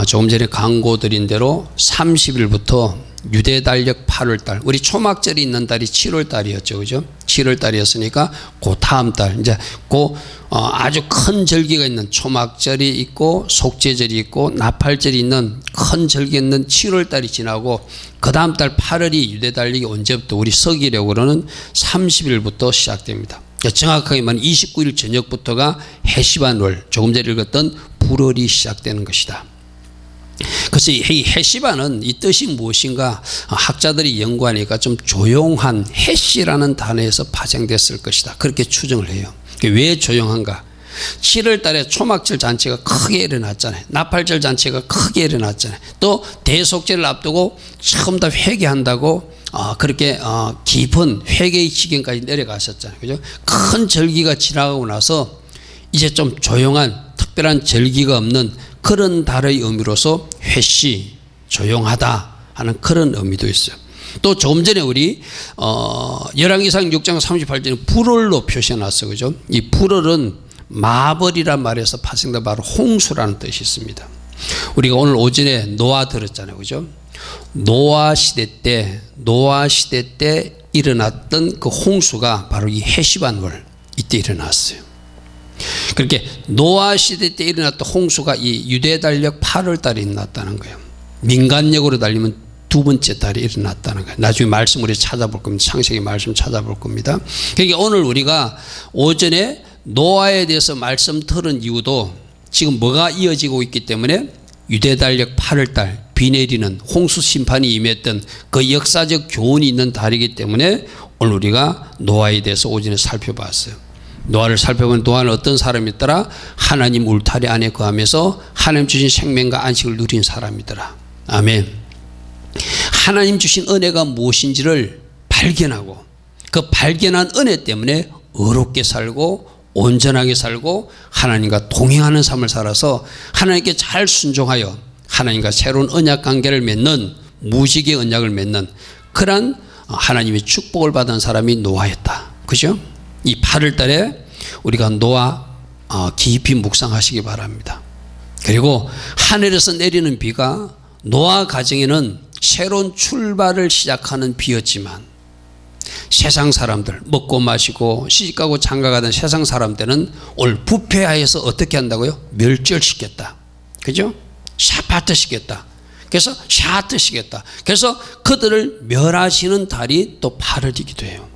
조금 전에 광고 드린 대로 30일부터 유대달력 8월달, 우리 초막절이 있는 달이 7월달이었죠, 그죠? 7월달이었으니까 그 다음 달, 이제 아주 큰 절기가 있는 초막절이 있고 속죄절이 있고 나팔절이 있는 큰 절기 있는 7월달이 지나고 그 다음 달 8월이 유대달력이 언제부터 우리 서기력으로는 30일부터 시작됩니다. 정확하게 말하면 29일 저녁부터가 해시반월, 조금 전에 읽었던 불월이 시작되는 것이다. 그래서 이 해시반은 이 뜻이 무엇인가 학자들이 연구하니까 좀 조용한 해시라는 단어에서 파생됐을 것이다, 그렇게 추정을 해요. 왜 조용한가? 7월 달에 초막절 잔치가 크게 일어났잖아요. 나팔절 잔치가 크게 일어났잖아요. 또 대속절을 앞두고 처음 다 회개한다고 그렇게 깊은 회개의 지경까지 내려가셨잖아요, 그죠? 큰 절기가 지나가고 나서 이제 좀 조용한 특별한 절기가 없는 그런 달의 의미로서 회시, 조용하다 하는 그런 의미도 있어요. 또 조금 전에 우리 열왕기상 6장 38절에 불월로 표시해놨어요, 그죠? 이 불월은 마벌이란 말에서 파생된 바로 홍수라는 뜻이 있습니다. 우리가 오늘 오전에 노아 들었잖아요, 그죠? 노아 시대 때 일어났던 그 홍수가 바로 이 해시반월 이때 일어났어요. 그렇게 노아 시대 때 일어났던 홍수가 이 유대달력 8월 달에 일어났다는 거예요. 민간력으로 달리면 두 번째 달에 일어났다는 거예요. 나중에 말씀 우리 찾아볼 겁니다. 창세기 말씀 찾아볼 겁니다. 그러니까 오늘 우리가 오전에 노아에 대해서 말씀 들은 이유도 지금 뭐가 이어지고 있기 때문에 유대달력 8월 달, 비 내리는 홍수 심판이 임했던 그 역사적 교훈이 있는 달이기 때문에 오늘 우리가 노아에 대해서 오전에 살펴봤어요. 노아를 살펴보면 노아는 어떤 사람이더라? 하나님 울타리 안에 거하면서 하나님 주신 생명과 안식을 누린 사람이더라. 아멘. 하나님 주신 은혜가 무엇인지를 발견하고 그 발견한 은혜 때문에 의롭게 살고 온전하게 살고 하나님과 동행하는 삶을 살아서 하나님께 잘 순종하여 하나님과 새로운 언약 관계를 맺는, 무지개 언약을 맺는 그런 하나님의 축복을 받은 사람이 노아였다, 그죠? 이 8월 달에 우리가 노아 깊이 묵상하시기 바랍니다. 그리고 하늘에서 내리는 비가 노아 가정에는 새로운 출발을 시작하는 비였지만 세상 사람들, 먹고 마시고 시집가고 장가가던 세상 사람들은 오늘 부패하여서 어떻게 한다고요? 멸절시켰다, 그죠? 샤파트시켰다. 그래서 샤트시켰다. 그래서 그들을 멸하시는 달이 또 8월이기도 해요.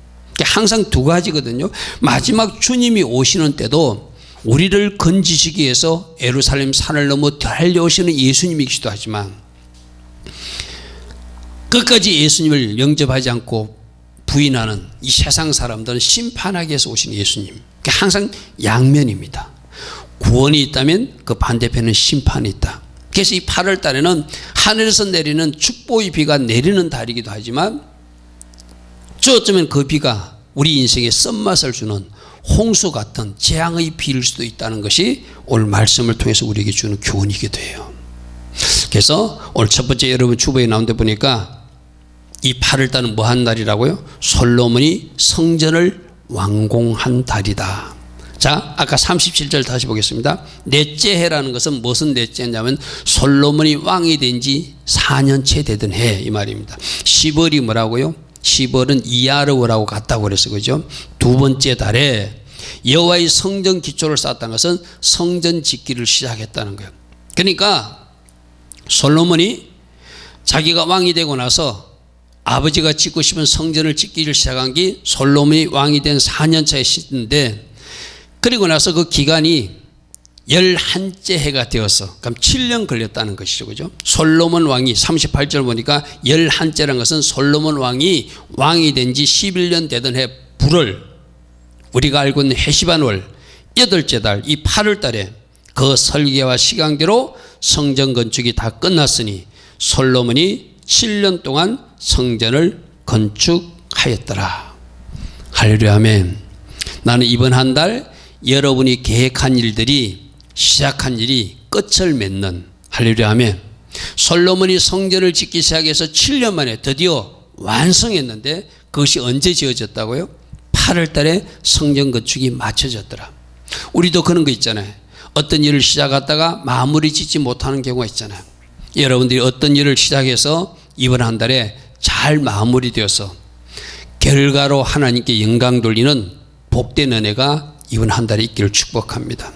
항상 두 가지거든요. 마지막 주님이 오시는 때도 우리를 건지시기 위해서 예루살렘 산을 넘어 달려오시는 예수님이기도 하지만 끝까지 예수님을 영접하지 않고 부인하는 이 세상 사람들은 심판하기 위해서 오신 예수님. 항상 양면입니다. 구원이 있다면 그 반대편은 심판이 있다. 그래서 이 8월 달에는 하늘에서 내리는 축복의 비가 내리는 달이기도 하지만 어쩌면 그 비가 우리 인생에 쓴맛을 주는 홍수 같은 재앙의 비일 수도 있다는 것이 오늘 말씀을 통해서 우리에게 주는 교훈이기도 해요. 그래서 오늘 첫 번째 여러분 주보에 나온 데 보니까 이 8월달은 뭐 한 달이라고요? 솔로몬이 성전을 완공한 달이다. 자, 아까 37절 다시 보겠습니다. 넷째 해라는 것은 무슨 넷째 해냐면 솔로몬이 왕이 된 지 4년째 되던 해, 이 말입니다. 10월이 뭐라고요? 10월은 이야르월하고 같다고 그래서 그죠? 두 번째 달에 여호와의 성전 기초를 쌓았다는 것은 성전 짓기를 시작했다는 거예요. 그러니까 솔로몬이 자기가 왕이 되고 나서 아버지가 짓고 싶은 성전을 짓기를 시작한 게 솔로몬이 왕이 된 4년차의 시인데, 그리고 나서 그 기간이 11째 해가 되어서 그럼 7년 걸렸다는 것이죠, 그죠? 솔로몬 왕이 38절 보니까 11째라는 것은 솔로몬 왕이 된 지 11년 되던 해 불월, 우리가 알고 있는 해시반월 8째 달, 이 8월 달에 그 설계와 시간대로 성전 건축이 다 끝났으니 솔로몬이 7년 동안 성전을 건축하였더라. 할렐루야, 아멘. 나는 이번 한 달 여러분이 계획한 일들이, 시작한 일이 끝을 맺는, 할렐루야, 아멘. 솔로몬이 성전을 짓기 시작해서 7년 만에 드디어 완성했는데 그것이 언제 지어졌다고요? 8월 달에 성전 건축이 마쳐졌더라. 우리도 그런 거 있잖아요. 어떤 일을 시작하다가 마무리 짓지 못하는 경우가 있잖아요. 여러분들이 어떤 일을 시작해서 이번 한 달에 잘 마무리되어서 결과로 하나님께 영광 돌리는 복된 은혜가 이번 한 달에 있기를 축복합니다.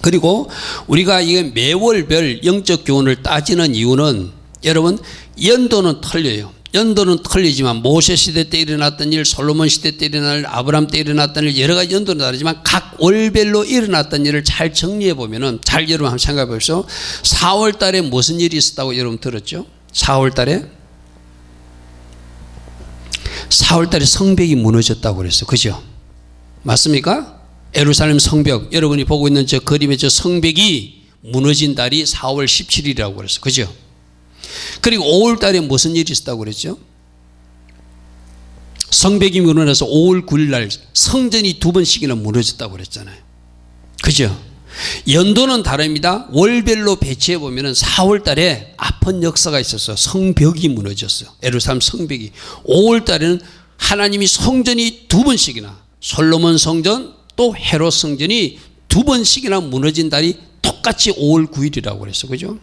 그리고 우리가 이게 매월별 영적 교훈을 따지는 이유는 여러분 연도는 틀려요. 연도는 틀리지만 모세 시대 때 일어났던 일, 솔로몬 시대 때 일어날 일, 아브라함 때 일어났던 일 여러 가지 연도는 다르지만 각 월별로 일어났던 일을 잘 정리해 보면은 잘 여러분 한번 생각해 보십시오. 4월 달에 무슨 일이 있었다고 여러분 들었죠? 4월 달에 성벽이 무너졌다고 그랬어요. 그죠? 맞습니까? 예루살렘 성벽 여러분이 보고 있는 저 그림의 저 성벽이 무너진 달이 4월 17일이라고 그랬어요. 그죠? 그리고 5월 달에 무슨 일이 있었다고 그랬죠? 성벽이 무너져서 5월 9일 날 성전이 2번씩이나 무너졌다고 그랬잖아요. 그죠? 연도는 다릅니다. 월별로 배치해 보면은 4월 달에 아픈 역사가 있었어요. 성벽이 무너졌어요. 예루살렘 성벽이. 5월 달에는 하나님이 성전이 2번씩이나 솔로몬 성전 또 헤롯 성전이 2번씩이나 무너진 달이 똑같이 5월 9일이라고 그랬어요. 그죠?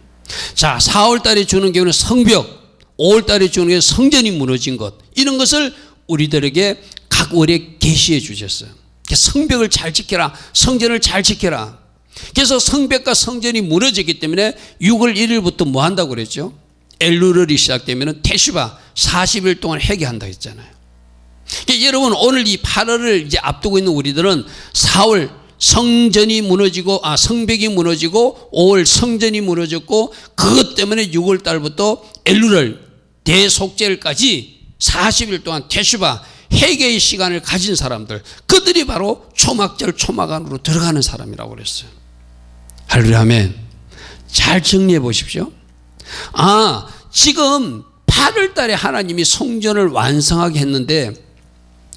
자, 4월 달에 주는 경우는 성벽, 5월 달에 주는 경우는 성전이 무너진 것, 이런 것을 우리들에게 각 월에 계시해 주셨어요. 성벽을 잘 지켜라, 성전을 잘 지켜라. 그래서 성벽과 성전이 무너졌기 때문에 6월 1일부터 뭐 한다고 그랬죠? 엘루렐이 시작되면 테슈바 40일 동안 회개한다고 했잖아요. 그러니까 여러분 오늘 이 8월을 이제 앞두고 있는 우리들은 4월 성전이 무너지고 성벽이 무너지고 5월 성전이 무너졌고 그것 때문에 6월 달부터 엘루렐 대속죄일까지 40일 동안 테슈바 회개의 시간을 가진 사람들, 그들이 바로 초막절 초막 안으로 들어가는 사람이라고 그랬어요. 할렐루야 아멘. 잘 정리해 보십시오. 지금 8월 달에 하나님이 성전을 완성하게 했는데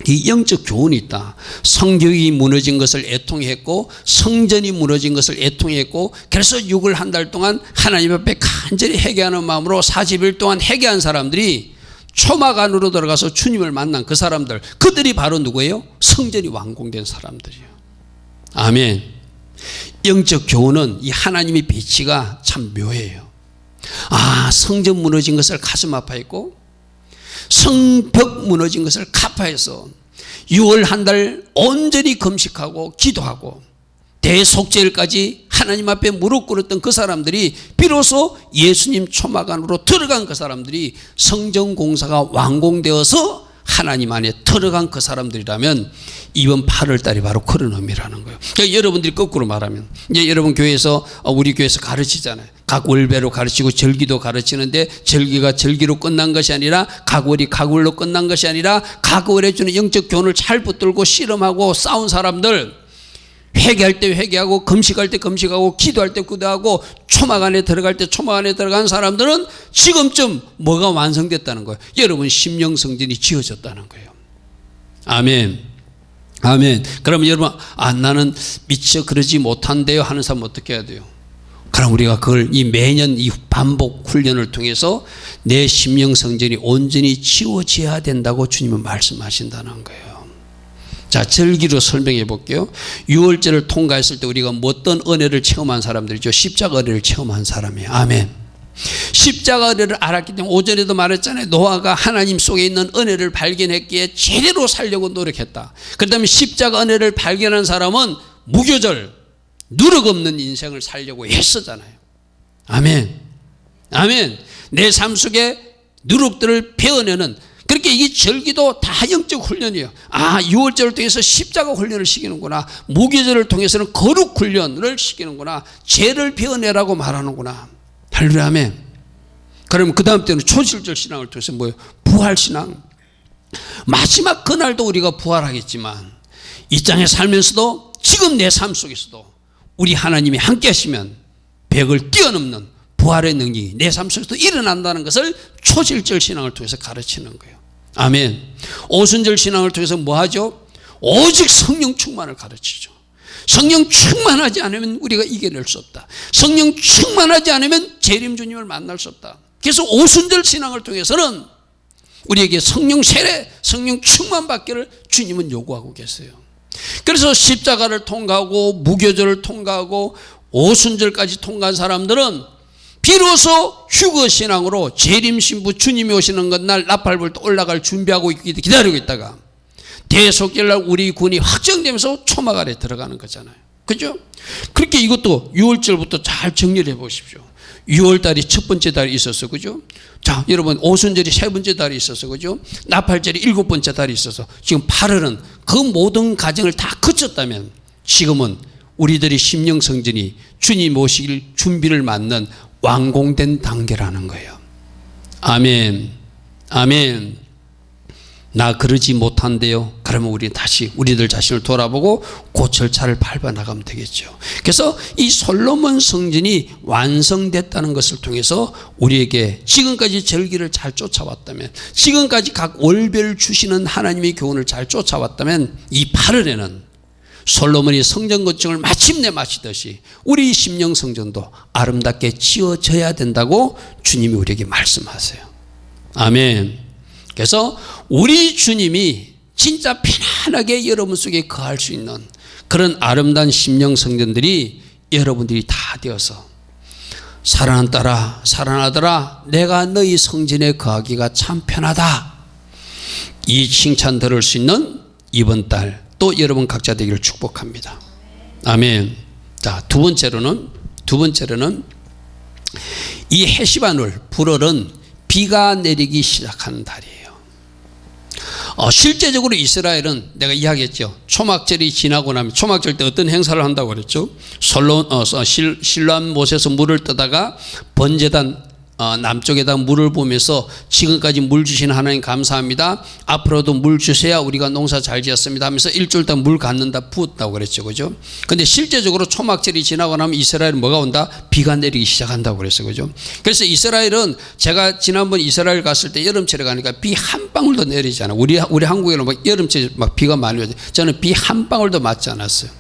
이 영적 교훈이 있다. 성벽이 무너진 것을 애통했고 성전이 무너진 것을 애통했고 그래서 6월 한 달 동안 하나님 앞에 간절히 회개하는 마음으로 40일 동안 회개한 사람들이 초막 안으로 들어가서 주님을 만난 그 사람들, 그들이 바로 누구예요? 성전이 완공된 사람들이에요. 아멘. 영적 교훈은 이 하나님의 배치가 참 묘해요. 성전 무너진 것을 가슴 아파했고 성벽 무너진 것을 갚아해서 6월 한 달 온전히 금식하고 기도하고 대속죄일까지 하나님 앞에 무릎 꿇었던 그 사람들이 비로소 예수님 초막 안으로 들어간 그 사람들이 성전 공사가 완공되어서 하나님 안에 들어간 그 사람들이라면 이번 8월 달이 바로 그런 의미라는 거예요. 그러니까 여러분들이 거꾸로 말하면 이제 여러분 교회에서 우리 교회에서 가르치잖아요. 각 월배로 가르치고 절기도 가르치는데 절기가 절기로 끝난 것이 아니라 각 월이 각 월로 끝난 것이 아니라 각 월에 주는 영적 교훈을 잘 붙들고 씨름하고 싸운 사람들, 회개할 때 회개하고 금식할 때 금식하고 기도할 때 기도하고 초막 안에 들어갈 때 초막 안에 들어간 사람들은 지금쯤 뭐가 완성됐다는 거예요? 여러분 심령 성전이 지어졌다는 거예요. 아멘. 아멘. 그러면 여러분 나는 미처 그러지 못한대요 하는 사람 어떻게 해야 돼요? 그럼 우리가 그걸 이 매년 이 반복 훈련을 통해서 내 심령 성전이 온전히 지워져야 된다고 주님은 말씀하신다는 거예요. 자, 절기로 설명해 볼게요. 6월절을 통과했을 때 우리가 어떤 은혜를 체험한 사람들이죠? 십자가 은혜를 체험한 사람이에요. 아멘. 십자가 은혜를 알았기 때문에 오전에도 말했잖아요. 노아가 하나님 속에 있는 은혜를 발견했기에 제대로 살려고 노력했다. 그 다음에 십자가 은혜를 발견한 사람은 무교절, 누룩 없는 인생을 살려고 애쓰잖아요. 아멘. 아멘. 내 삶 속에 누룩들을 베어내는, 그렇게 이 절기도 다 영적 훈련이에요. 6월절을 통해서 십자가 훈련을 시키는구나. 무교절을 통해서는 거룩 훈련을 시키는구나. 죄를 베어내라고 말하는구나. 할렐루야 아멘. 그러면 그 다음 때는 초실절 신앙을 통해서 뭐예요? 부활신앙. 마지막 그날도 우리가 부활하겠지만 이 땅에 살면서도 지금 내 삶 속에서도 우리 하나님이 함께 하시면 벽을 뛰어넘는 부활의 능력이 내 삶 속에서도 일어난다는 것을 초실절 신앙을 통해서 가르치는 거예요. 아멘. 오순절 신앙을 통해서 뭐 하죠? 오직 성령 충만을 가르치죠. 성령 충만하지 않으면 우리가 이겨낼 수 없다. 성령 충만하지 않으면 재림 주님을 만날 수 없다. 그래서 오순절 신앙을 통해서는 우리에게 성령 세례, 성령 충만 받기를 주님은 요구하고 계세요. 그래서 십자가를 통과하고 무교절을 통과하고 오순절까지 통과한 사람들은 비로소 휴거신앙으로 재림신부 주님이 오시는 것날 나팔불 올라갈 준비하고 기다리고 있다가 대속절날 우리 군이 확정되면서 초막 아래 들어가는 거잖아요. 그죠? 그렇게 이것도 6월절부터 잘 정리를 해 보십시오. 6월달이 첫 번째 달이 있어서, 그죠? 자, 여러분, 오순절이 세 번째 달이 있어서, 그죠? 나팔절이 일곱 번째 달이 있어서, 지금 8월은 그 모든 과정을 다 거쳤다면, 지금은 우리들이 심령성전이 주님 오시길 준비를 맞는 완공된 단계라는 거예요. 아멘. 아멘. 나 그러지 못한대요. 그러면 우리 다시 우리들 자신을 돌아보고 그 절차를 밟아 나가면 되겠죠. 그래서 이 솔로몬 성전이 완성됐다는 것을 통해서 우리에게 지금까지 절기를 잘 쫓아왔다면, 지금까지 각 월별 주시는 하나님의 교훈을 잘 쫓아왔다면, 이 8월에는 솔로몬이 성전 건축을 마침내 마치듯이 우리 심령 성전도 아름답게 지어져야 된다고 주님이 우리에게 말씀하세요. 아멘. 그래서 우리 주님이 진짜 편안하게 여러분 속에 거할 수 있는 그런 아름다운 심령 성전들이 여러분들이 다 되어서, 사랑하는 딸아, 사랑하더라, 내가 너희 성전에 거하기가 참 편하다, 이 칭찬 들을 수 있는 이번 달 또 여러분 각자 되기를 축복합니다. 아멘. 자, 두 번째로는 이 해시반월 불월은 비가 내리기 시작하는 달이에요. 실제적으로 이스라엘은 내가 이야기했죠. 초막절이 지나고 나면, 초막절 때 어떤 행사를 한다고 그랬죠? 실로암 못에서 물을 떠다가 번제단 남쪽에다 물을 부으면서 지금까지 물 주신 하나님 감사합니다, 앞으로도 물 주셔야 우리가 농사 잘 지었습니다 하면서 일주일 동안 물 갖는다 부었다고 그랬죠. 그죠? 근데 실제적으로 초막절이 지나고 나면 이스라엘은 뭐가 온다? 비가 내리기 시작한다고 그랬어요. 그죠? 그래서 이스라엘은, 제가 지난번 이스라엘 갔을 때 여름철에 가니까 비 한 방울도 내리지 않아요. 우리 한국에는 막 여름철에 막 비가 많이 오죠. 저는 비 한 방울도 맞지 않았어요.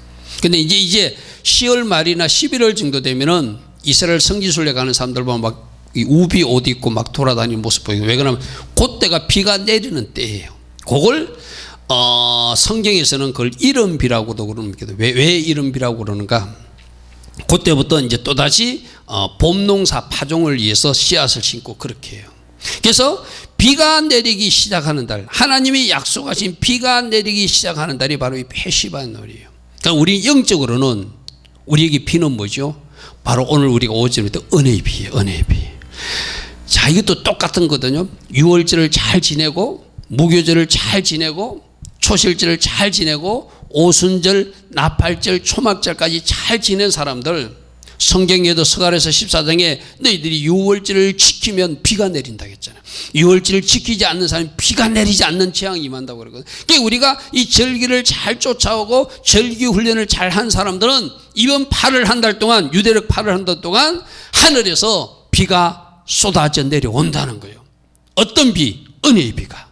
근데 이제 10월 말이나 11월 정도 되면은 이스라엘 성지순례 가는 사람들 보면 막 우비 옷 입고 막 돌아다니는 모습 보이고, 왜 그러냐면 그때가 비가 내리는 때예요. 그걸 성경에서는 그걸 이른비라고도 그럽니다. 왜 이른비라고 그러는가? 그때부터 이제 또다시 봄농사 파종을 위해서 씨앗을 심고 그렇게 해요. 그래서 비가 내리기 시작하는 달, 하나님이 약속하신 비가 내리기 시작하는 달이 바로 이 해시반월이에요. 그러니까 우리 영적으로는 우리에게 비는 뭐죠? 바로 오늘 우리가 오전부터 은혜의 비예요. 은혜의 비. 자, 이것도 똑같은 거거든요. 6월절을 잘 지내고, 무교절을 잘 지내고, 초실절을 잘 지내고, 오순절, 나팔절, 초막절까지 잘 지낸 사람들, 성경에도 스가랴서 14장에 너희들이 6월절을 지키면 비가 내린다고 했잖아요. 6월절을 지키지 않는 사람이 비가 내리지 않는 재앙이 임한다고 그러거든요. 그러니까 우리가 이 절기를 잘 쫓아오고 절기 훈련을 잘 한 사람들은 이번 8월 한 달 동안, 유대력 8월 한 달 동안 하늘에서 비가 쏟아져 내려온다는 거예요. 어떤 비? 은혜의 비가.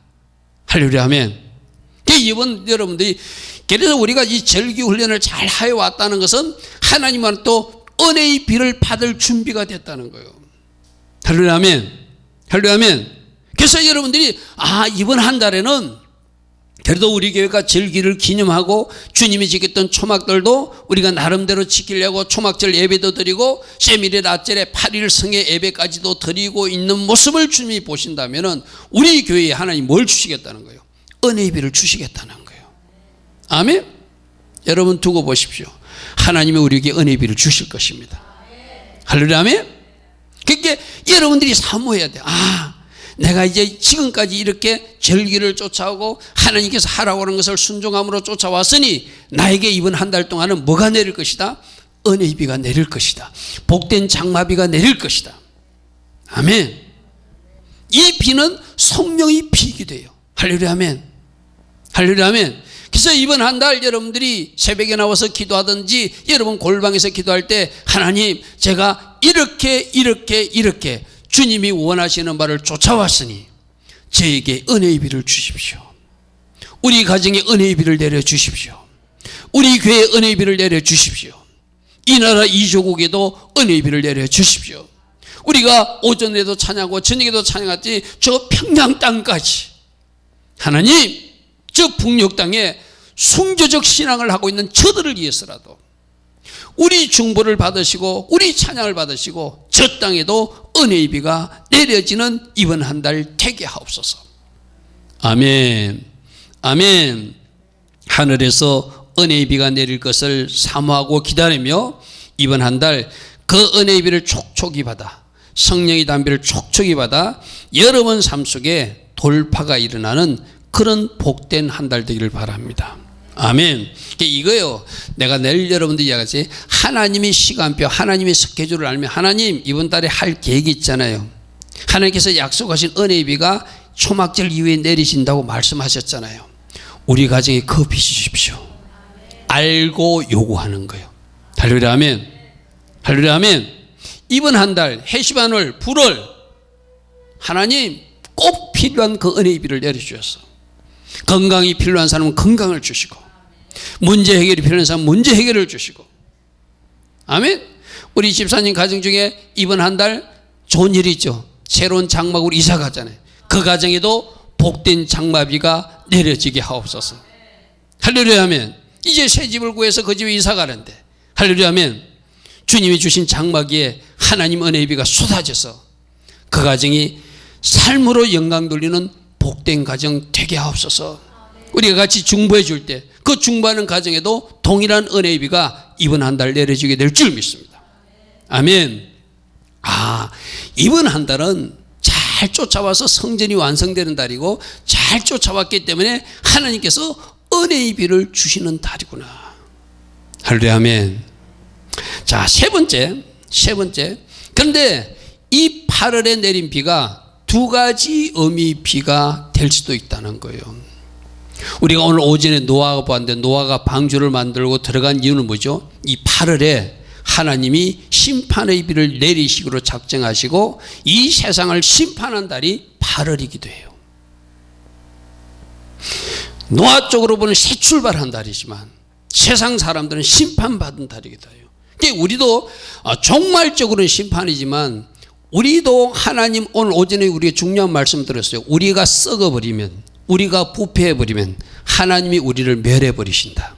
할렐루야 하면. 이번 여러분들이, 그래서 우리가 이 절기 훈련을 잘 해왔다는 것은 하나님은 또 은혜의 비를 받을 준비가 됐다는 거예요. 할렐루야 아멘. 할렐루야 아멘. 그래서 여러분들이 이번 한 달에는 그래도 우리 교회가 절기를 기념하고 주님이 지켰던 초막들도 우리가 나름대로 지키려고 초막절 예배도 드리고 세밀의 낮절에 8일 성회 예배까지도 드리고 있는 모습을 주님이 보신다면 우리 교회에 하나님 뭘 주시겠다는 거예요? 은혜의 비를 주시겠다는 거예요. 아멘. 여러분 두고 보십시오. 하나님이 우리에게 은혜의 비를 주실 것입니다. 할렐루야 아멘. 그러니까 여러분들이 사모해야 돼. 내가 이제 지금까지 이렇게 절기를 쫓아오고 하나님께서 하라고 하는 것을 순종함으로 쫓아왔으니 나에게 이번 한 달 동안은 뭐가 내릴 것이다? 은혜의 비가 내릴 것이다. 복된 장마비가 내릴 것이다. 아멘. 이 비는 성령의 비이기도 해요. 할렐루야 아멘. 할렐루야 아멘. 그래서 이번 한 달 여러분들이 새벽에 나와서 기도하든지 여러분 골방에서 기도할 때 하나님, 제가 이렇게 주님이 원하시는 바를 쫓아왔으니 저에게 은혜의 비를 주십시오. 우리 가정에 은혜의 비를 내려주십시오. 우리 교회에 은혜의 비를 내려주십시오. 이 나라 이 조국에도 은혜의 비를 내려주십시오. 우리가 오전에도 찬양하고 저녁에도 찬양했지 저 평양 땅까지 하나님, 저 북녘 땅에 순교적 신앙을 하고 있는 저들을 위해서라도 우리 중보를 받으시고 우리 찬양을 받으시고 저 땅에도 은혜의 비가 내려지는 이번 한 달 되게 하옵소서. 아멘. 아멘. 하늘에서 은혜의 비가 내릴 것을 사모하고 기다리며 이번 한 달 그 은혜의 비를 촉촉히 받아 성령의 담비를 촉촉히 받아 여러분 삶 속에 돌파가 일어나는 그런 복된 한 달 되기를 바랍니다. 아멘. 이거요. 내가 내일 여러분들 이야기하지. 하나님의 시간표, 하나님의 스케줄을 알면 하나님 이번 달에 할 계획이 있잖아요. 하나님께서 약속하신 은혜의 비가 초막절 이후에 내리신다고 말씀하셨잖아요. 우리 가정에 그거 비추십시오. 알고 요구하는 거예요. 할렐루야 아멘. 할렐루야 아멘. 이번 한 달 해시반월 불월 하나님 꼭 필요한 그 은혜의 비를 내려주셔서 건강이 필요한 사람은 건강을 주시고 문제 해결이 필요한 사람은 문제 해결을 주시고 아멘. 우리 집사님 가정 중에 이번 한 달 좋은 일이 있죠. 새로운 장막으로 이사 가잖아요. 그 가정에도 복된 장마비가 내려지게 하옵소서. 할렐루야 아멘. 이제 새 집을 구해서 그 집에 이사 가는데 할렐루야 아멘. 주님이 주신 장막위에 하나님 은혜의 비가 쏟아져서 그 가정이 삶으로 영광 돌리는 복된 가정 되게 하옵소서. 우리가 같이 중보해 줄 때 그 중보하는 가정에도 동일한 은혜의 비가 이번 한 달 내려지게 될 줄 믿습니다. 아멘. 이번 한 달은 잘 쫓아와서 성전이 완성되는 달이고 잘 쫓아왔기 때문에 하나님께서 은혜의 비를 주시는 달이구나. 할렐루야 아멘. 자, 세 번째. 그런데 이 8월에 내린 비가 두 가지 의미 비가 될 수도 있다는 거예요. 우리가 오늘 오전에 노아가 봤는데 노아가 방주를 만들고 들어간 이유는 뭐죠? 이 8월에 하나님이 심판의 비를 내리시기로 작정하시고 이 세상을 심판한 달이 8월이기도 해요. 노아 쪽으로 보는 새 출발한 달이지만 세상 사람들은 심판받은 달이기도 해요. 우리도 종말적으로는 심판이지만 우리도 하나님 오늘 오전에 우리가 중요한 말씀 들었어요. 우리가 썩어버리면 우리가 부패해버리면 하나님이 우리를 멸해버리신다.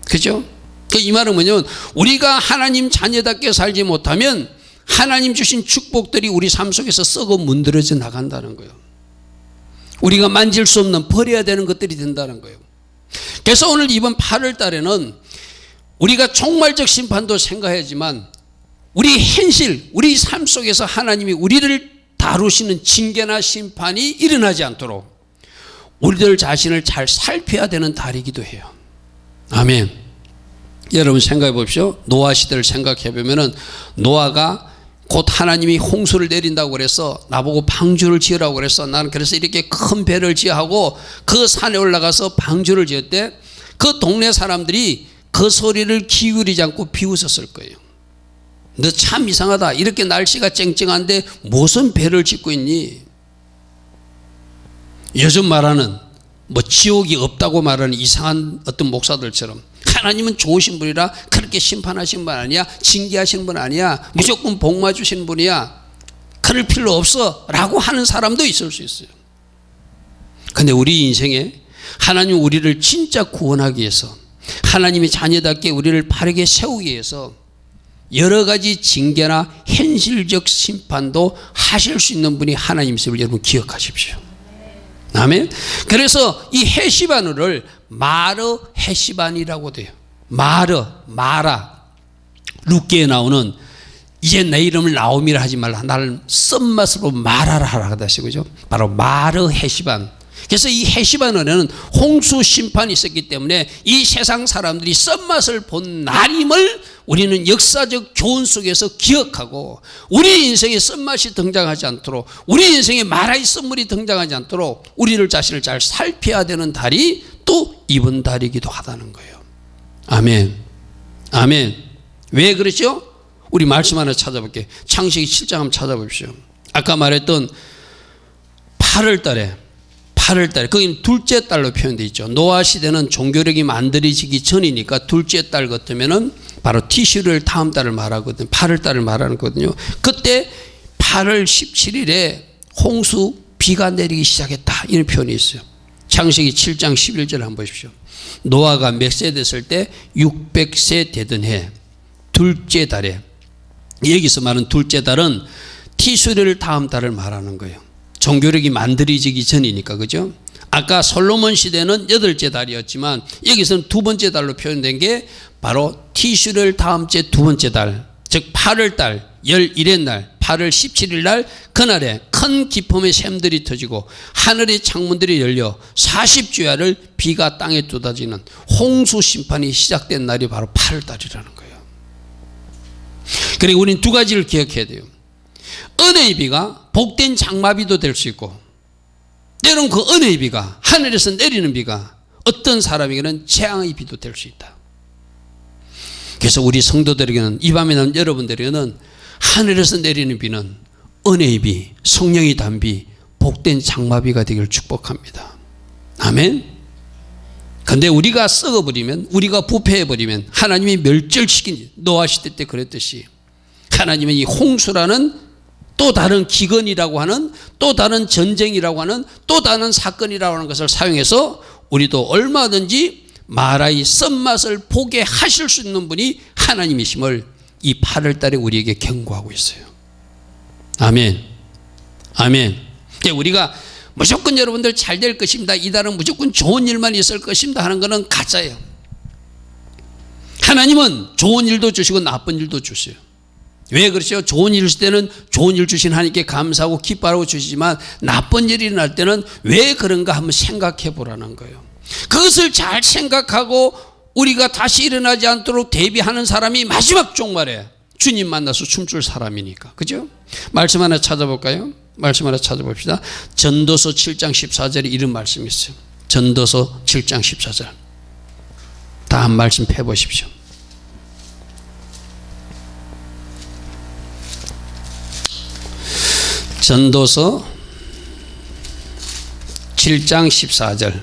그죠? 이 말은 뭐냐면 우리가 하나님 자녀답게 살지 못하면 하나님 주신 축복들이 우리 삶 속에서 썩어 문드러져 나간다는 거예요. 우리가 만질 수 없는 버려야 되는 것들이 된다는 거예요. 그래서 오늘 이번 8월 달에는 우리가 종말적 심판도 생각하지만 우리 현실, 우리 삶 속에서 하나님이 우리를 다루시는 징계나 심판이 일어나지 않도록 우리들 자신을 잘 살펴야 되는 달이기도 해요. 아멘. 여러분 생각해 보십시오. 노아 시대를 생각해 보면은 노아가 곧 하나님이 홍수를 내린다고 그래서 나보고 방주를 지으라고 그래서 나는 그래서 이렇게 큰 배를 지어하고 그 산에 올라가서 방주를 지었대. 그 동네 사람들이 그 소리를 기울이지 않고 비웃었을 거예요. 너 참 이상하다. 이렇게 날씨가 쨍쨍한데 무슨 배를 짓고 있니? 요즘 말하는 지옥이 없다고 말하는 이상한 어떤 목사들처럼 하나님은 좋으신 분이라 그렇게 심판하신 분 아니야. 징계하시는 분 아니야. 무조건 복마 주시는 분이야. 그럴 필요 없어 라고 하는 사람도 있을 수 있어요. 근데 우리 인생에 하나님 우리를 진짜 구원하기 위해서 하나님의 자녀답게 우리를 바르게 세우기 위해서 여러 가지 징계나 현실적 심판도 하실 수 있는 분이 하나님이심을 여러분 기억하십시오. 아멘. 그래서 이 해시반을 마르 해시반이라고 돼요. 마라. 룻기에 나오는 이제 내 이름을 나옴이라 하지 말라. 나를 썸맛으로 말하라 하라 하시고죠. 바로 마르 해시반. 그래서 이 해시반원에는 홍수 심판이 있었기 때문에 이 세상 사람들이 썸맛을 본 날임을 우리는 역사적 교훈 속에서 기억하고 우리 인생에 썸맛이 등장하지 않도록 우리 인생에 마라의 썸물이 등장하지 않도록 우리를 자신을 잘 살펴야 되는 달이 또 이번 달이기도 하다는 거예요. 아멘. 아멘. 왜 그렇죠? 우리 말씀 하나 찾아볼게요. 창세기 7장 한번 찾아보십시오. 아까 말했던 8월 달에 거기는 둘째 달로 표현되어 있죠. 노아 시대는 종교력이 만들어지기 전이니까 둘째 달 같으면은 바로 티슈를 다음 달을 말하거든요. 8월 달을 말하는 거거든요. 그때 8월 17일에 홍수 비가 내리기 시작했다. 이런 표현이 있어요. 창세기 7장 11절 한번 보십시오. 노아가 몇 세 됐을 때 600세 되던 해 둘째 달에, 여기서 말하는 둘째 달은 티수레를 다음 달을 말하는 거예요. 종교력이 만들어지기 전이니까, 그죠? 아까 솔로몬 시대는 8째 달이었지만 여기서는 두 번째 달로 표현된 게 바로 티슈를 다음 째 두 번째 달, 즉 8월 달 11의 날 8월 17일 날, 그날에 큰 기품의 샘들이 터지고 하늘의 창문들이 열려 40주야를 비가 땅에 쏟아지는 홍수 심판이 시작된 날이 바로 8월 달이라는 거예요. 그리고 우리는 두 가지를 기억해야 돼요. 은혜의 비가 복된 장마비도 될 수 있고, 때론 그 은혜의 비가, 하늘에서 내리는 비가 어떤 사람에게는 재앙의 비도 될 수 있다. 그래서 우리 성도들에게는, 이 밤에 난 여러분들에게는 하늘에서 내리는 비는 은혜의 비, 성령의 담비, 복된 장마비가 되기를 축복합니다. 아멘. 근데 우리가 썩어버리면, 우리가 부패해버리면 하나님이 멸절시킨, 노아 시대 때 그랬듯이 하나님은 이 홍수라는 또 다른 기근이라고 하는, 또 다른 전쟁이라고 하는, 또 다른 사건이라고 하는 것을 사용해서 우리도 얼마든지 마라의 쓴맛을 보게 하실 수 있는 분이 하나님이심을 이 8월 달에 우리에게 경고하고 있어요. 아멘. 아멘. 우리가 무조건 여러분들 잘 될 것입니다, 이 달은 무조건 좋은 일만 있을 것입니다 하는 것은 가짜예요. 하나님은 좋은 일도 주시고 나쁜 일도 주세요. 왜 그렇죠? 좋은 일 있을 때는 좋은 일 주신 하나님께 감사하고 기뻐하고 주시지만 나쁜 일이 일어날 때는 왜 그런가 한번 생각해 보라는 거예요. 그것을 잘 생각하고 우리가 다시 일어나지 않도록 대비하는 사람이 마지막 종말에 주님 만나서 춤출 사람이니까. 그죠? 말씀 하나 찾아볼까요? 말씀 하나 찾아봅시다. 전도서 7장 14절에 이런 말씀이 있어요. 전도서 7장 14절. 다 한 말씀 펴보십시오. 전도서 7장 14절.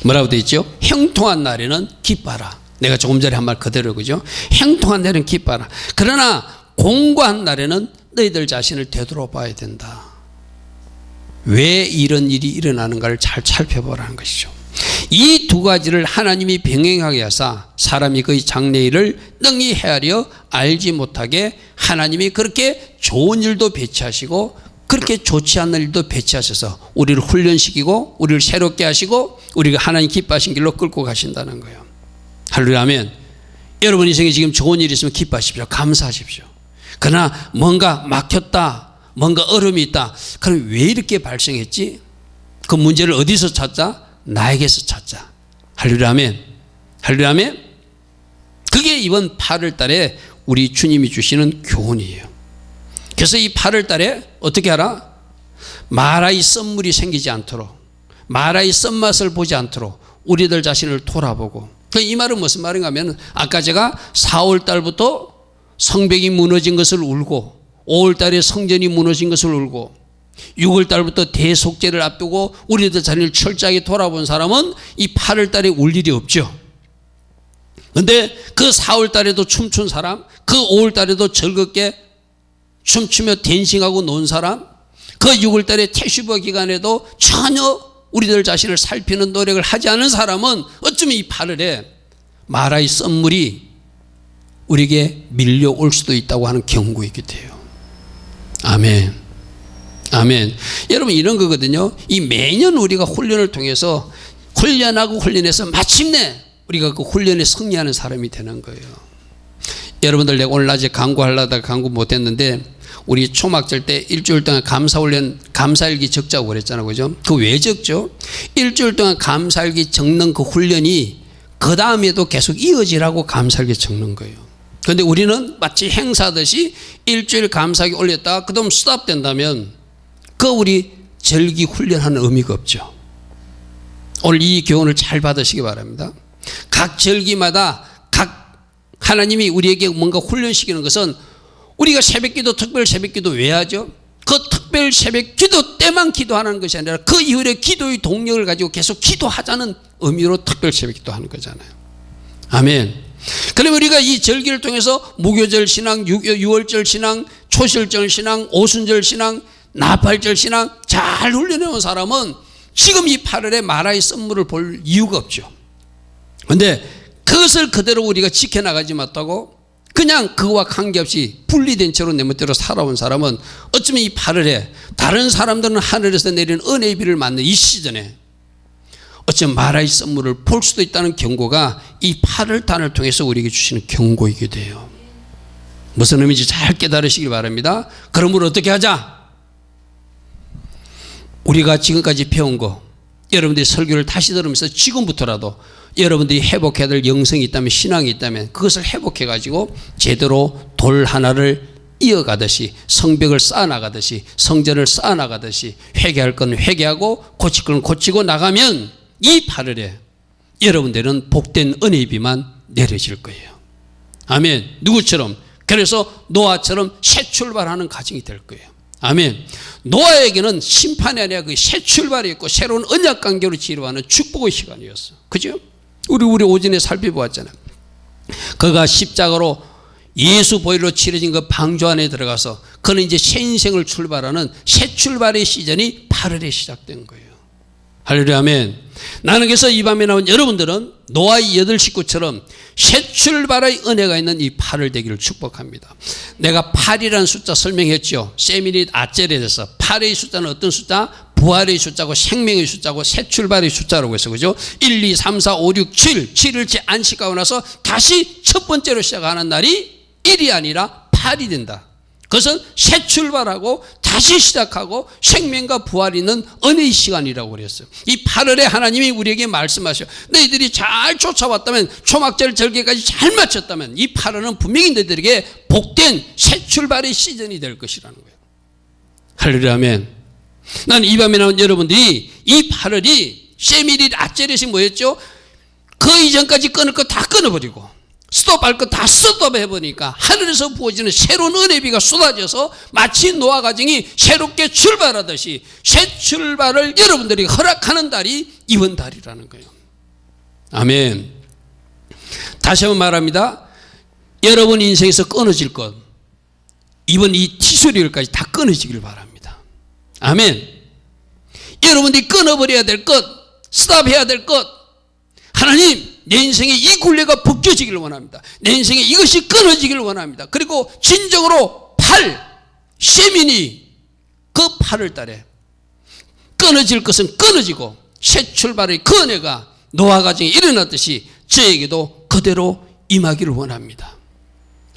뭐라고 되어 있죠? 형통한 날에는 기뻐하라. 내가 조금 전에 한 말 그대로, 그죠? 형통한 날에는 기뻐하라. 그러나 공고한 날에는 너희들 자신을 되돌아봐야 된다. 왜 이런 일이 일어나는가를 잘 살펴보라는 것이죠. 이 두 가지를 하나님이 병행하게 하사 사람이 그의 장래일을 능히 헤아려 알지 못하게 하나님이 그렇게 좋은 일도 배치하시고 그렇게 좋지 않은 일도 배치하셔서 우리를 훈련시키고 우리를 새롭게 하시고 우리가 하나님 기뻐하신 길로 끌고 가신다는 거예요. 할렐루야, 아멘. 여러분 인생에 지금 좋은 일이 있으면 기뻐하십시오. 감사하십시오. 그러나 뭔가 막혔다, 뭔가 어려움이 있다, 그럼 왜 이렇게 발생했지? 그 문제를 어디서 찾자? 나에게서 찾자. 할렐루야, 아멘. 할렐루야, 아멘. 그게 이번 8월 달에 우리 주님이 주시는 교훈이에요. 그래서 이 8월 달에 어떻게 하라? 마라의 쓴물이 생기지 않도록, 마라의 쓴맛을 보지 않도록 우리들 자신을 돌아보고, 이 말은 무슨 말인가 하면, 아까 제가 4월 달부터 성벽이 무너진 것을 울고 5월 달에 성전이 무너진 것을 울고 6월 달부터 대속죄를 앞두고 우리들 자신을 철저하게 돌아본 사람은 이 8월 달에 울 일이 없죠. 그런데 그 4월 달에도 춤춘 사람, 그 5월 달에도 즐겁게 춤추며 댄싱하고 논 사람, 그 6월 달에 태슈버 기간에도 전혀 우리들 자신을 살피는 노력을 하지 않은 사람은 어쩌면 이 8월에 마라의 썬물이 우리에게 밀려올 수도 있다고 하는 경고이기도 해요. 아멘. 아멘. 여러분, 이런 거거든요. 이 매년 우리가 훈련을 통해서 훈련하고 훈련해서 마침내 우리가 그 훈련에 승리하는 사람이 되는 거예요. 여러분들, 내가 오늘 낮에 강구하려다가 강구 못했는데 우리 초막절 때 일주일 동안 감사훈련, 감사일기 적자고 그랬잖아요. 그죠? 그 왜 적죠? 일주일 동안 감사일기 적는 그 훈련이 그 다음에도 계속 이어지라고 감사일기 적는 거예요. 그런데 우리는 마치 행사듯이 일주일 감사일기 올렸다가 그 다음 스탑된다면 그 우리 절기 훈련하는 의미가 없죠. 오늘 이 교훈을 잘 받으시기 바랍니다. 각 절기마다 각 하나님이 우리에게 뭔가 훈련시키는 것은 우리가 새벽기도, 특별 새벽기도 왜 하죠? 그 특별 새벽기도 때만 기도하는 것이 아니라 그 이후에 기도의 동력을 가지고 계속 기도하자는 의미로 특별 새벽기도 하는 거잖아요. 아멘. 그러면 우리가 이 절기를 통해서 무교절 신앙, 유월절 신앙, 초실절 신앙, 오순절 신앙, 나팔절 신앙 잘 훈련해온 사람은 지금 이 8월에 마라의 썸물을 볼 이유가 없죠. 그런데 그것을 그대로 우리가 지켜나가지 못하고 그냥 그와 관계없이 분리된 채로 내 멋대로 살아온 사람은 어쩌면 이 8월에 다른 사람들은 하늘에서 내리는 은혜의 비를 맞는 이 시즌에 어쩌면 마라의 썸물을 볼 수도 있다는 경고가 이 8월단을 통해서 우리에게 주시는 경고이기도 해요. 무슨 의미인지 잘 깨달으시길 바랍니다. 그러므로 어떻게 하자? 우리가 지금까지 배운 거, 여러분들이 설교를 다시 들으면서 지금부터라도 여러분들이 회복해야 될 영성이 있다면, 신앙이 있다면 그것을 회복해 가지고 제대로 돌 하나를 이어가듯이, 성벽을 쌓아나가듯이, 성전을 쌓아나가듯이 회개할 건 회개하고 고칠 건 고치고 나가면 이 8월에 여러분들은 복된 은혜의 비만 내려질 거예요. 아멘. 누구처럼? 그래서 노아처럼 새 출발하는 가정이 될 거예요. 아멘. 노아에게는 심판이 아니라 그 새 출발이 있고 새로운 언약 관계로 치료하는 축복의 시간이었어. 그죠? 우리 오전에 살펴보았잖아요. 그가 십자가로 예수 보혈로 치러진 그 방주 안에 들어가서 그는 이제 새 인생을 출발하는 새 출발의 시즌이 8월에 시작된 거예요. 할렐루야, 아멘. 나는 그래서 이 밤에 나온 여러분들은 노아의 8 식구처럼 새 출발의 은혜가 있는 이 8월 되기를 축복합니다. 내가 8이라는 숫자 설명했죠. 세미닛 아젤에 대해서 8의 숫자는 어떤 숫자? 부활의 숫자고 생명의 숫자고 새 출발의 숫자라고 해서 그죠? 1, 2, 3, 4, 5, 6, 7 7일째 안식하고 나서 다시 첫 번째로 시작하는 날이 1이 아니라 8이 된다. 그것은 새 출발하고 다시 시작하고 생명과 부활이 있는 은혜의 시간이라고 그랬어요. 이 8월에 하나님이 우리에게 말씀하셔. 너희들이 잘 쫓아왔다면, 초막절 절기까지 잘 마쳤다면 이 8월은 분명히 너희들에게 복된 새 출발의 시즌이 될 것이라는 거예요. 할렐루야, 아멘. 나는 이 밤에 나온 여러분들이 이 8월이 세미릿 아젤렛이 뭐였죠? 그 이전까지 끊을 거 다 끊어버리고 스톱할 거 다 스톱해보니까 하늘에서 부어지는 새로운 은혜비가 쏟아져서 마치 노아 가정이 새롭게 출발하듯이 새 출발을 여러분들이 허락하는 달이 이번 달이라는 거예요. 아멘. 다시 한번 말합니다. 여러분 인생에서 끊어질 것, 이번 이 티소리일까지 다 끊어지길 바랍니다. 아멘. 여러분들이 끊어버려야 될 것, 스톱해야 될 것, 하나님 내 인생에 이 굴레가 벗겨지기를 원합니다. 내 인생에 이것이 끊어지기를 원합니다. 그리고 진정으로 8, 세민이 그 8월 달에 끊어질 것은 끊어지고 새 출발의 그 은혜가 노아 가정에 일어났듯이 저에게도 그대로 임하기를 원합니다.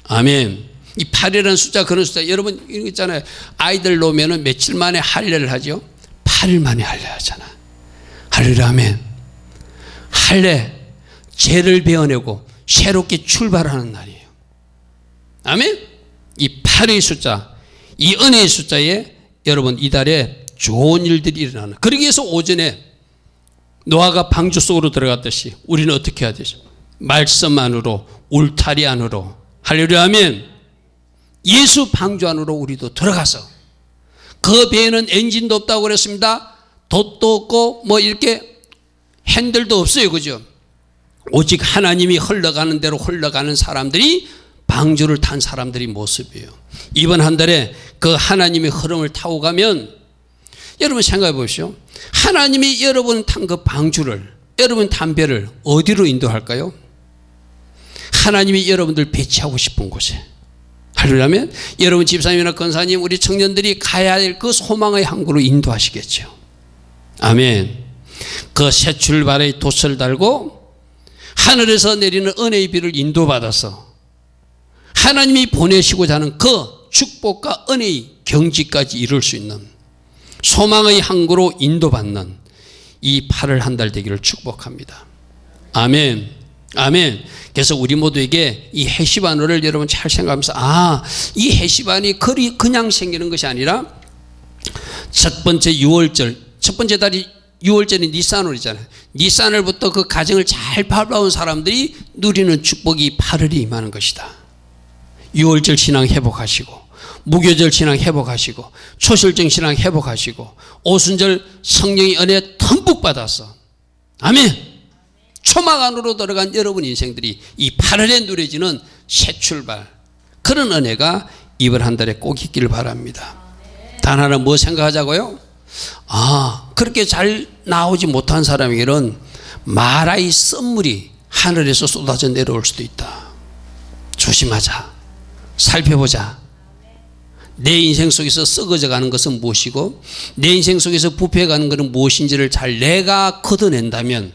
아멘. 이 8이라는 숫자, 그런 숫자, 여러분 이런 거 있잖아요. 아이들 놓으면 며칠 만에 할례를 하죠? 8일 만에 할례 하잖아. 할렐루야, 아멘. 할례, 죄를 베어내고 새롭게 출발하는 날이에요. 아멘. 이 8의 숫자, 이 은혜의 숫자에 여러분 이달에 좋은 일들이 일어나는, 그러기 위해서 오전에 노아가 방주 속으로 들어갔듯이 우리는 어떻게 해야 되죠? 말씀 안으로, 울타리 안으로, 할렐루야, 아멘. 예수 방주 안으로 우리도 들어가서, 그 배에는 엔진도 없다고 그랬습니다. 돛도 없고 뭐 이렇게 핸들도 없어요. 그죠? 오직 하나님이 흘러가는 대로 흘러가는 사람들이, 방주를 탄 사람들이 모습이에요. 이번 한 달에 그 하나님의 흐름을 타고 가면, 여러분 생각해 보십시오. 하나님이 여러분 탄 그 방주를, 여러분 탄 배를 어디로 인도할까요? 하나님이 여러분들 배치하고 싶은 곳에. 하려면 여러분 집사님이나 권사님, 우리 청년들이 가야 할 그 소망의 항구로 인도하시겠죠. 아멘. 그 새 출발의 돛을 달고 하늘에서 내리는 은혜의 비를 인도받아서 하나님이 보내시고자 하는 그 축복과 은혜의 경지까지 이룰 수 있는 소망의 항구로 인도받는 이 8월 한 달 되기를 축복합니다. 아멘. 아멘. 그래서 우리 모두에게 이 해시반월을 여러분 잘 생각하면서, 이 해시반이 그냥 생기는 것이 아니라 첫 번째 6월절, 첫 번째 달이 6월절이 니산월이잖아요. 니산월부터 그 가정을 잘 밟아온 사람들이 누리는 축복이 8월이 임하는 것이다. 6월절 신앙 회복하시고, 무교절 신앙 회복하시고, 초실정 신앙 회복하시고, 오순절 성령의 은혜 듬뿍 받아서, 아멘. 초막 안으로 들어간 여러분 인생들이 이 8월에 누려지는 새 출발, 그런 은혜가 이번 한 달에 꼭 있기를 바랍니다. 단 하나 뭐 생각하자고요? 그렇게 잘 나오지 못한 사람에게는 마라의 썬물이 하늘에서 쏟아져 내려올 수도 있다. 조심하자. 살펴보자. 내 인생 속에서 썩어져 가는 것은 무엇이고 내 인생 속에서 부패해가는 것은 무엇인지를 잘 내가 걷어낸다면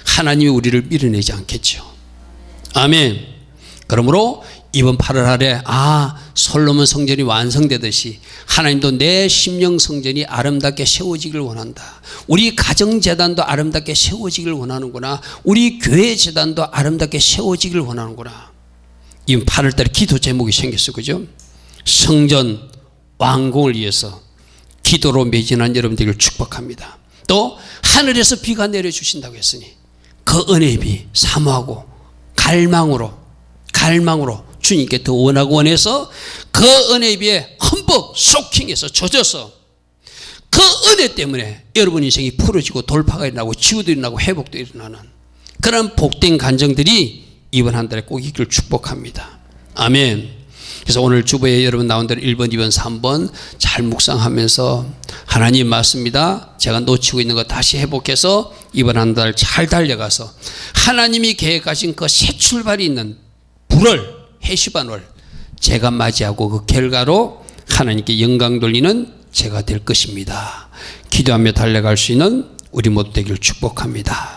하나님이 우리를 밀어내지 않겠죠. 아멘. 그러므로 이번 8월 달에 솔로몬 성전이 완성되듯이 하나님도 내 심령 성전이 아름답게 세워지길 원한다. 우리 가정재단도 아름답게 세워지길 원하는구나. 우리 교회 재단도 아름답게 세워지길 원하는구나. 이번 8월 달에 기도 제목이 생겼어. 그죠? 성전 완공을 위해서 기도로 매진한 여러분들을 축복합니다. 또 하늘에서 비가 내려주신다고 했으니 그 은혜의 비 사모하고 갈망으로 주님께 더 원하고 원해서 그 은혜의 비에 흠뻑 소킹해서 젖어서 그 은혜 때문에 여러분 인생이 풀어지고 돌파가 일어나고 치유도 일어나고 회복도 일어나는 그런 복된 간증들이 이번 한 달에 꼭 있기를 축복합니다. 아멘. 그래서 오늘 주보에 여러분 나온 대로 1번, 2번, 3번 잘 묵상하면서 하나님 맞습니다. 제가 놓치고 있는 거 다시 회복해서 이번 한 달 잘 달려가서 하나님이 계획하신 그 새 출발이 있는 불월, 해시반월 제가 맞이하고 그 결과로 하나님께 영광 돌리는 제가 될 것입니다. 기도하며 달려갈 수 있는 우리 모두 되기를 축복합니다.